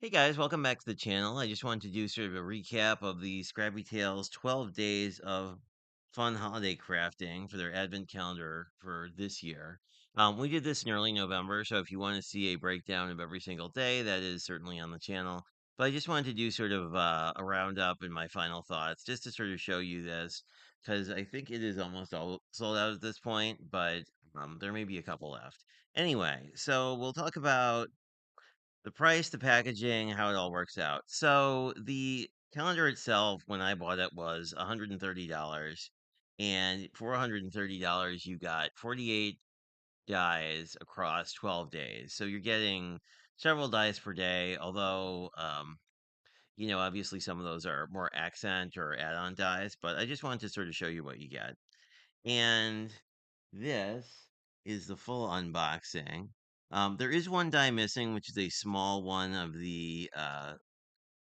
Hey guys, welcome back to the channel. I just wanted to do sort of a recap of the Scrappy Tales 12 days of fun holiday crafting for their advent calendar for this year. We did this in early November, so if you want to see a breakdown of every single day, that is certainly on the channel. But I just wanted to do sort of a roundup and my final thoughts, just to sort of show you this, because I think it is almost all sold out at this point, but there may be a couple left. Anyway, so we'll talk about the price, the packaging, how it all works out. So the calendar itself, when I bought it, was $130. And for $130, you got 48 dies across 12 days. So you're getting several dice per day, although, obviously some of those are more accent or add on dies, but I just wanted to sort of show you what you get. And this is the full unboxing. There is one die missing, which is a small one of the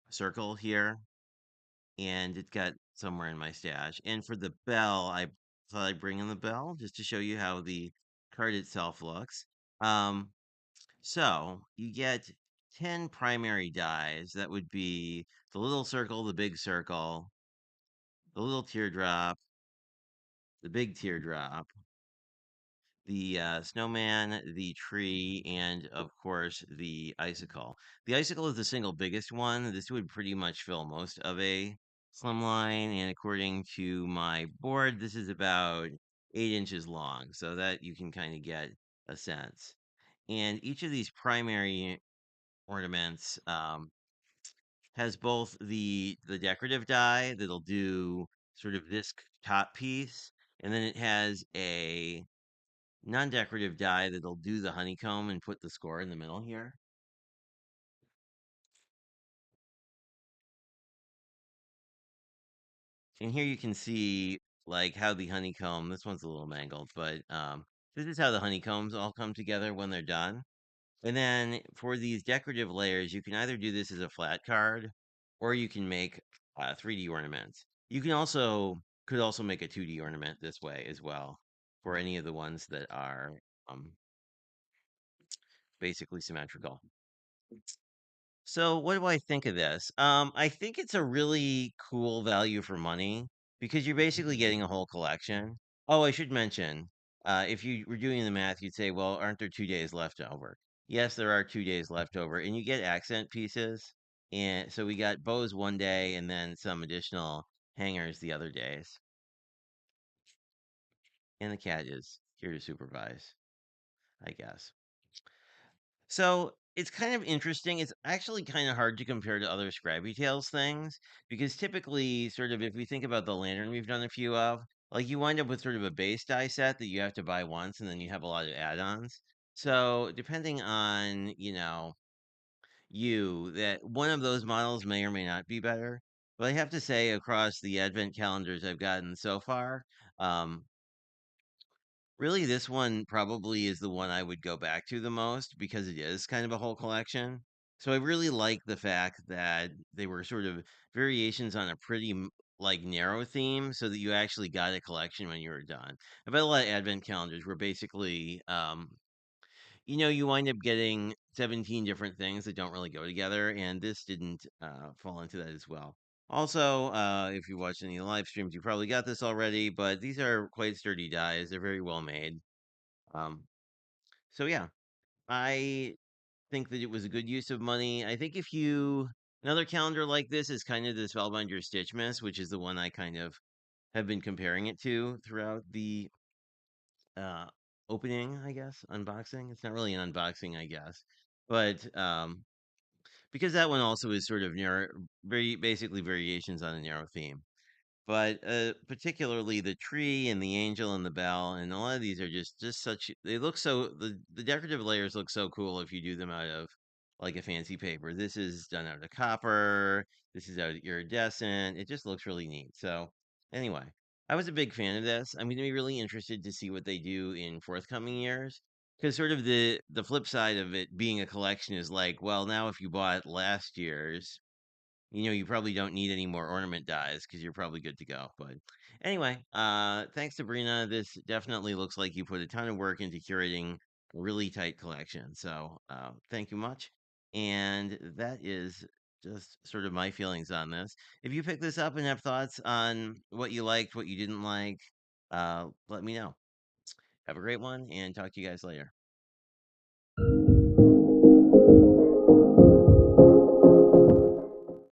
circle here, and it got somewhere in my stash. And for the bell, I thought I'd bring in the bell just to show you how the card itself looks. Um, so you get 10 primary dies. That would be the little circle, the big circle, the little teardrop, the big teardrop, the snowman, the tree, and of course the icicle. The icicle is the single biggest one. This would pretty much fill most of a slimline, and according to my board, this is about 8 inches long, so that you can kind of get a sense. And each of these primary ornaments has both the decorative die that'll do sort of this top piece, and then it has a non-decorative die that'll do the honeycomb and put the score in the middle here. And here you can see like how the honeycomb, this one's a little mangled, but this is how the honeycombs all come together when they're done. And then for these decorative layers, you can either do this as a flat card or you can make 3D ornaments. You can also could also make a 2D ornament this way as well for any of the ones that are um, basically symmetrical. So what do I think of this? I think it's a really cool value for money because you're basically getting a whole collection. Oh, I should mention, if you were doing the math, you'd say, well, aren't there 2 days left over? Yes, there are 2 days left over, and you get accent pieces. And so we got bows one day and then some additional hangers the other days. And the cat is here to supervise, I guess. So it's kind of interesting. It's actually kind of hard to compare to other Scrappy Tales things because typically, sort of, if we think about the lantern we've done a few of, like you wind up with sort of a base die set that you have to buy once and then you have a lot of add ons. So depending on, that one of those models may or may not be better. But I have to say, across the advent calendars I've gotten so far, um, really, this one probably is the one I would go back to the most because it is kind of a whole collection. So I really like the fact that they were sort of variations on a pretty like narrow theme so that you actually got a collection when you were done. I bet a lot of advent calendars were basically you wind up getting 17 different things that don't really go together, and this didn't fall into that as well. Also, if you watched any of the live streams, you probably got this already, but these are quite sturdy dies. They're very well made. Um, so yeah, I think that it was a good use of money. I think if you another calendar like this is kind of the Spellbinder Stitchmas, which is the one I kind of have been comparing it to throughout the uh opening, I guess, unboxing. It's not really an unboxing, I guess. But because that one also is sort of narrow, very basically variations on a narrow theme. But particularly the tree and the angel and the bell and a lot of these are just such they look so the decorative layers look so cool if you do them out of like a fancy paper. This is done out of copper. This is out of iridescent. It just looks really neat. So anyway, I was a big fan of this. I'm going to be really interested to see what they do in forthcoming years because sort of the flip side of it being a collection is like, well, now if you bought last year's you probably don't need any more ornament dies because you're probably good to go. But anyway, thanks Sabrina. This definitely looks like you put a ton of work into curating a really tight collection. So thank you much. And that is just sort of my feelings on this. If you pick this up and have thoughts on what you liked, what you didn't like, let me know. Have a great one and talk to you guys later.